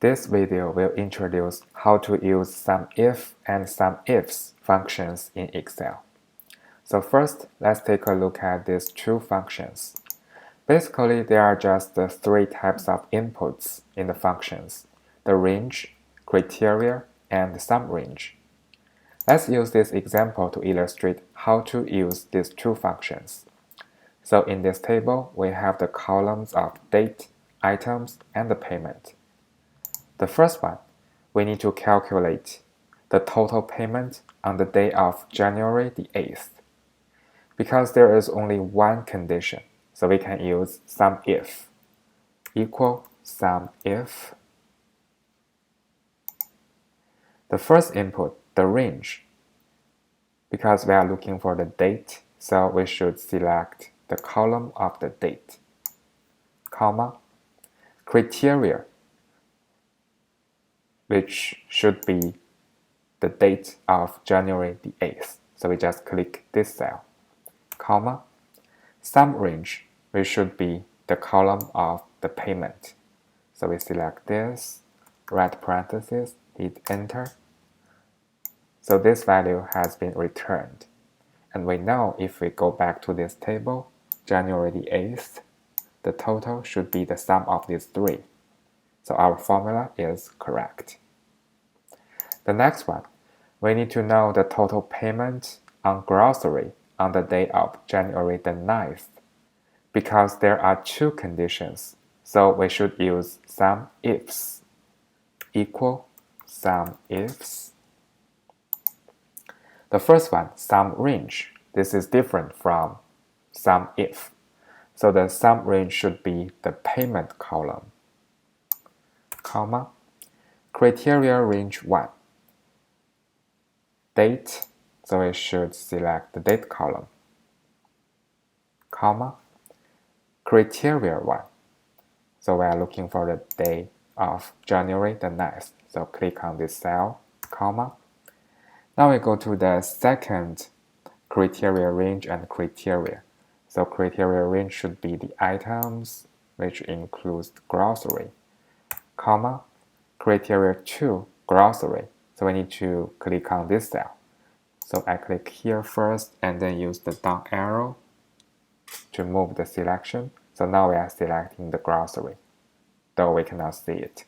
This video will introduce how to use SUMIF and SUMIFS functions in Excel. So first, let's take a look at these two functions. Basically, there are just the three types of inputs in the functions: the range, criteria, and sum range. Let's use this example to illustrate how to use these two functions. So in this table, we have the columns of date, items, and the payment. The first one, we need to calculate the total payment on the day of January the 8th. Because there is only one condition, so we can use SUMIF equal SUMIF. The first input, the range. Because we are looking for the date, so we should select the column of the date, comma, criteria, which should be the date of January the 8th. So we just click this cell, comma, sum range, which should be the column of the payment. So we select this, right parenthesis, hit enter. So this value has been returned. And we know if we go back to this table, January the 8th, the total should be the sum of these three. So our formula is correct. The next one, we need to know the total payment on grocery on the day of January the 9th, because there are two conditions, so we should use SUMIFS equal SUMIFS. The first one, sum range. This is different from SUMIF. So the sum range should be the payment column, comma, criteria range 1. Date, so we should select the date column, comma, criteria 1. So we are looking for the day of January the 9th. So click on this cell, comma. Now we go to the second criteria range and criteria. So criteria range should be the items, which includes grocery, comma, criteria 2, grocery. So we need to click on this cell. So I click here first and then use the down arrow to move the selection. So now we are selecting the grocery, though we cannot see it.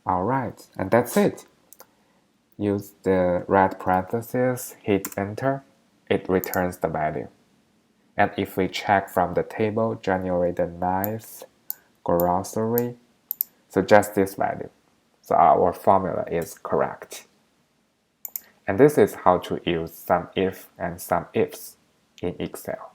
Alright, and that's it. Use the right parenthesis, hit enter, it returns the value. And if we check from the table, January the 9th, grocery, so just this value. So our formula is correct. And this is how to use SUMIF and SUMIFS in Excel.